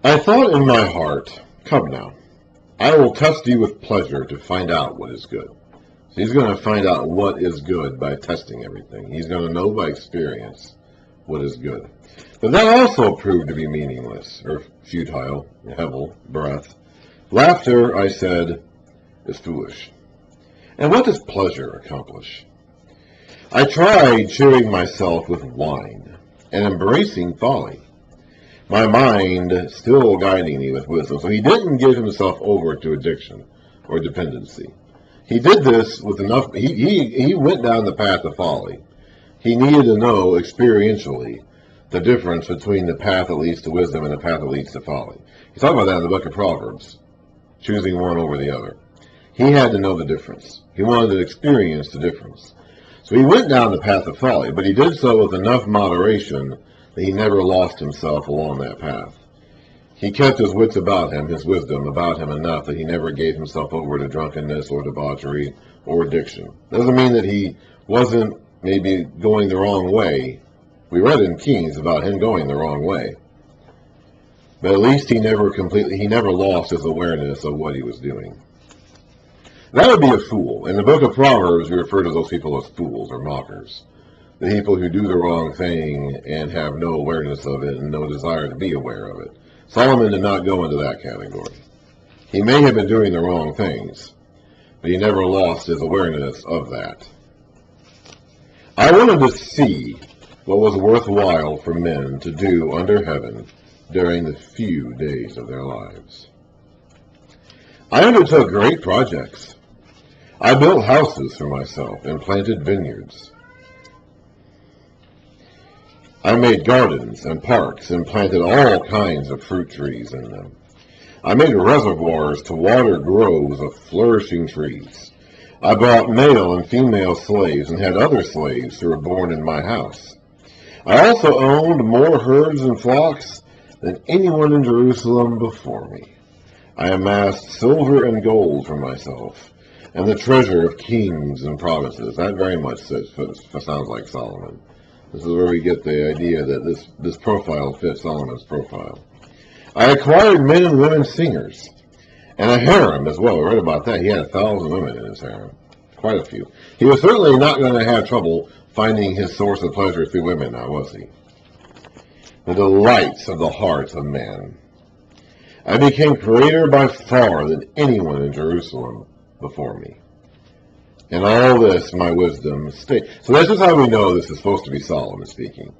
I thought in my heart, come now, I will test you with pleasure to find out what is good. So he's going to find out what is good by testing everything. He's going to know by experience what is good. But that also proved to be meaningless, or futile, hevel, breath. Laughter, I said, is foolish. And what does pleasure accomplish? I tried cheering myself with wine and embracing folly, my mind still guiding me with wisdom. So he didn't give himself over to addiction or dependency. He did this with enough, he went down the path of folly. He needed to know experientially the difference between the path that leads to wisdom and the path that leads to folly. He's talking about that in the book of Proverbs, choosing one over the other. He had to know the difference. He wanted to experience the difference. So he went down the path of folly, but he did so with enough moderation that he never lost himself along that path. He kept his wits about him, his wisdom about him enough that he never gave himself over to drunkenness or debauchery or addiction. Doesn't mean that he wasn't maybe going the wrong way. We read in Kings about him going the wrong way. But at least he never lost his awareness of what he was doing. That would be a fool. In the book of Proverbs, we refer to those people as fools or mockers. The people who do the wrong thing and have no awareness of it and no desire to be aware of it. Solomon did not go into that category. He may have been doing the wrong things, but he never lost his awareness of that. I wanted to see what was worthwhile for men to do under heaven during the few days of their lives. I undertook great projects. I built houses for myself and planted vineyards. I made gardens and parks and planted all kinds of fruit trees in them. I made reservoirs to water groves of flourishing trees. I bought male and female slaves and had other slaves who were born in my house. I also owned more herds and flocks than anyone in Jerusalem before me. I amassed silver and gold for myself, and the treasure of kings and provinces. That very much sounds like Solomon. This is where we get the idea that this profile fits Solomon's profile. I acquired men and women singers, and a harem as well. We read about that. He had 1,000 women in his harem. Quite a few. He was certainly not going to have trouble finding his source of pleasure through women, now was he? The delights of the hearts of man. I became greater by far than anyone in Jerusalem before me. In all this, my wisdom stayed. So this is how we know this is supposed to be Solomon speaking.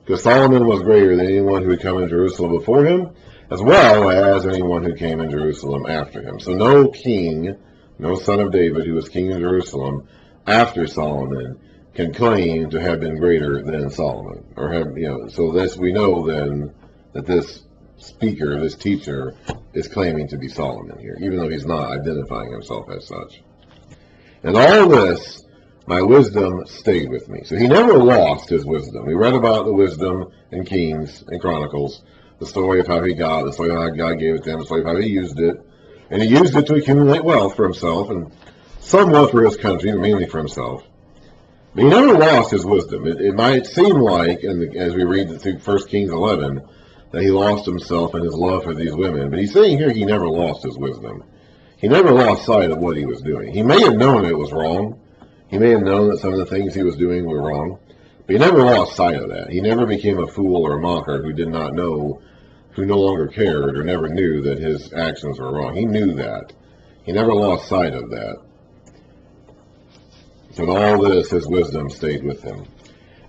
Because Solomon was greater than anyone who had come in Jerusalem before him, as well as anyone who came in Jerusalem after him. So no king, no son of David who was king in Jerusalem after Solomon can claim to have been greater than Solomon. Or have, so this we know then that this speaker, this teacher, is claiming to be Solomon here, even though he's not identifying himself as such. And all this, my wisdom stayed with me. So he never lost his wisdom. We read about the wisdom in Kings and Chronicles, the story of how he got, the story of how God gave it to him, the story of how he used it. And he used it to accumulate wealth for himself, and somewhat for his country, but mainly for himself. But he never lost his wisdom. It might seem like, as we read through 1 Kings 11, that he lost himself and his love for these women. But he's saying here he never lost his wisdom. He never lost sight of what he was doing. He may have known it was wrong. He may have known that some of the things he was doing were wrong. But he never lost sight of that. He never became a fool or a mocker who did not know, who no longer cared or never knew that his actions were wrong. He knew that. He never lost sight of that. So in all this, his wisdom stayed with him.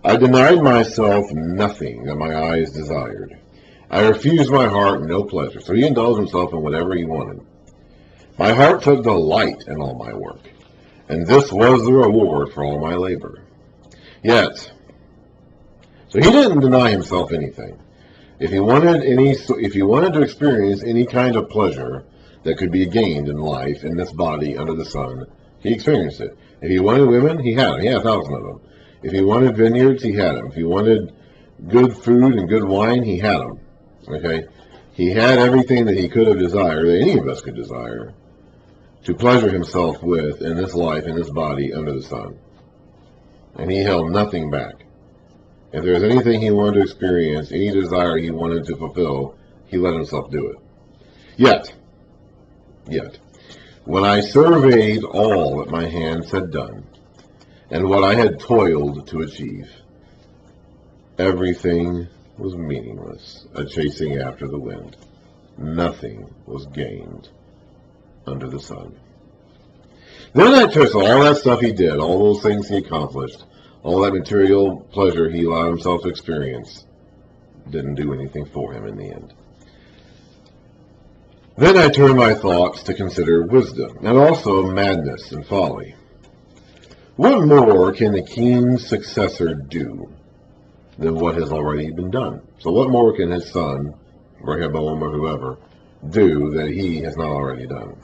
I denied myself nothing that my eyes desired. I refused my heart no pleasure. So he indulged himself in whatever he wanted. My heart took delight in all my work, and this was the reward for all my labor. Yet, so he didn't deny himself anything. If he wanted to experience any kind of pleasure that could be gained in life, in this body under the sun, he experienced it. If he wanted women, he had them. He had 1,000 of them. If he wanted vineyards, he had them. If he wanted good food and good wine, he had them. Okay? He had everything that he could have desired, that any of us could desire, to pleasure himself with in this life, in this body, under the sun. And he held nothing back. If there was anything he wanted to experience, any desire he wanted to fulfill, he let himself do it. Yet, when I surveyed all that my hands had done, and what I had toiled to achieve, everything was meaningless, a chasing after the wind. Nothing was gained under the sun. Then I took all that stuff he did, all those things he accomplished, all that material pleasure he allowed himself to experience, didn't do anything for him in the end. Then I turned my thoughts to consider wisdom, and also madness and folly. What more can the king's successor do than what has already been done? So what more can his son, Rehoboam or whoever, do that he has not already done?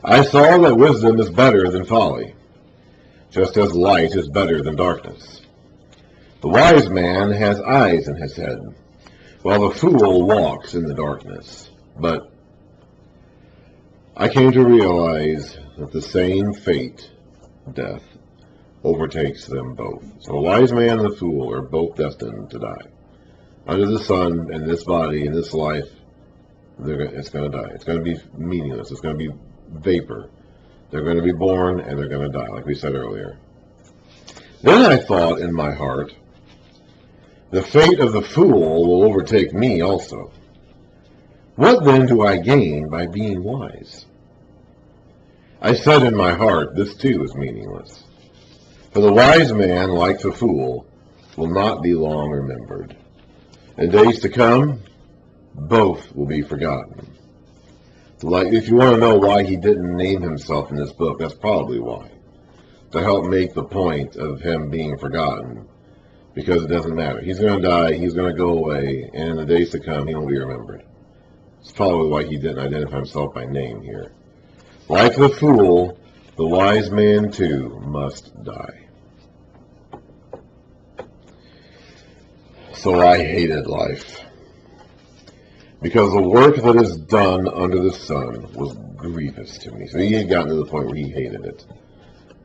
I saw that wisdom is better than folly, just as light is better than darkness. The wise man has eyes in his head, while the fool walks in the darkness. But I came to realize that the same fate, death, overtakes them both. So the wise man and the fool are both destined to die. Under the sun, in this body, in this life, it's going to die. It's going to be meaningless. It's going to be vapor. They're going to be born and they're going to die, like we said earlier. Then I thought in my heart, the fate of the fool will overtake me also. What then do I gain by being wise? I said in my heart, this too is meaningless. For the wise man, like the fool, will not be long remembered. In days to come, both will be forgotten. Like, if you want to know why he didn't name himself in this book, that's probably why. To help make the point of him being forgotten. Because it doesn't matter. He's going to die, he's going to go away, and in the days to come, he won't be remembered. It's probably why he didn't identify himself by name here. Like the fool, the wise man too must die. So I hated life, because the work that is done under the sun was grievous to me. So he had gotten to the point where he hated it.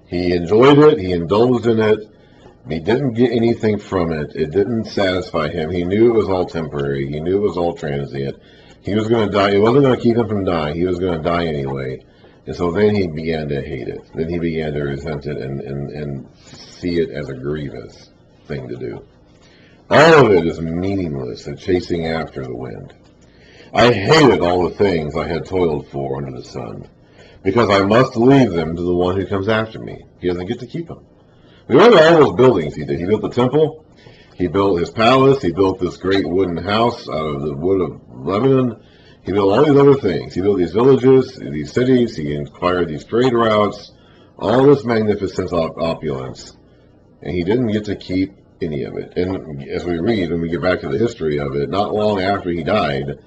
He enjoyed it, he indulged in it, he didn't get anything from it. It didn't satisfy him. He knew it was all temporary. He knew it was all transient. He was going to die. It wasn't going to keep him from dying. He was going to die anyway. And so then he began to hate it. Then he began to resent it and see it as a grievous thing to do. All of it is meaningless and chasing after the wind. I hated all the things I had toiled for under the sun, because I must leave them to the one who comes after me. He doesn't get to keep them. We read all those buildings he did. He built the temple. He built his palace. He built this great wooden house out of the wood of Lebanon. He built all these other things. He built these villages, these cities. He acquired these trade routes, all this magnificent opulence. And he didn't get to keep any of it. And as we read, when we get back to the history of it, not long after he died,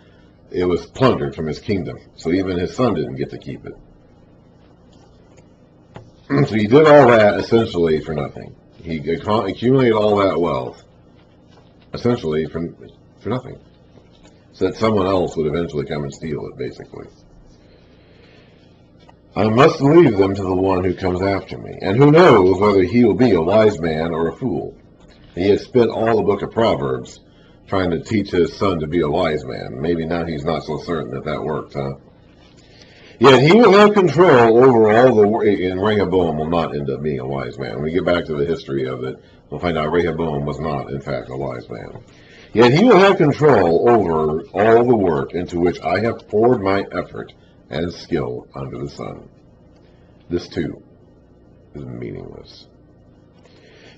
it was plundered from his kingdom. So even his son didn't get to keep it. So he did all that essentially for nothing. He accumulated all that wealth essentially for nothing. So that someone else would eventually come and steal it, basically. I must leave them to the one who comes after me. And who knows whether he will be a wise man or a fool. He had spent all the book of Proverbs trying to teach his son to be a wise man. Maybe now he's not so certain that that worked, huh? Yet he will have control over all the work, and Rehoboam will not end up being a wise man. When we get back to the history of it, we'll find out Rehoboam was not, in fact, a wise man. Yet he will have control over all the work into which I have poured my effort and skill under the sun. This, too, is meaningless.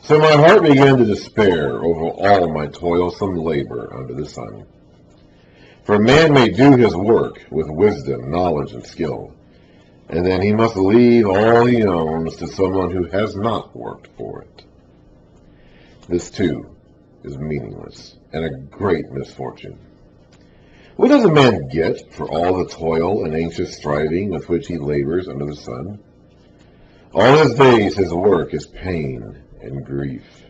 So my heart began to despair over all my toilsome labor under the sun. For a man may do his work with wisdom, knowledge, and skill, and then he must leave all he owns to someone who has not worked for it. This, too, is meaningless and a great misfortune. What does a man get for all the toil and anxious striving with which he labors under the sun? All his days his work is pain and grief.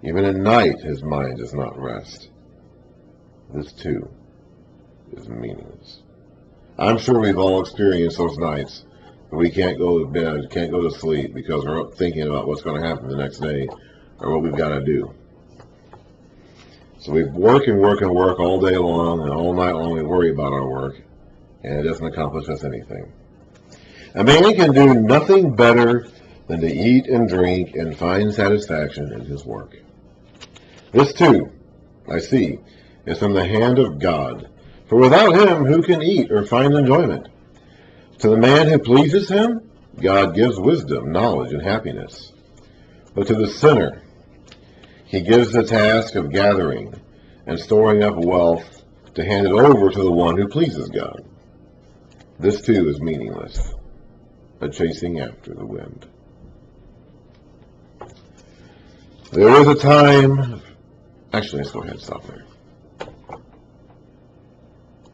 Even at night his mind does not rest. This, too, is meaningless. I'm sure we've all experienced those nights where we can't go to bed, can't go to sleep because we're up thinking about what's going to happen the next day or what we've got to do. So we work and work and work all day long, and all night long we worry about our work, and it doesn't accomplish us anything. A man can do nothing better than to eat and drink and find satisfaction in his work. This too, I see, is from the hand of God. For without him, who can eat or find enjoyment? To the man who pleases him, God gives wisdom, knowledge, and happiness. But to the sinner, he gives the task of gathering and storing up wealth to hand it over to the one who pleases God. This too is meaningless, a chasing after the wind. There is a time... Actually, let's go ahead and stop there.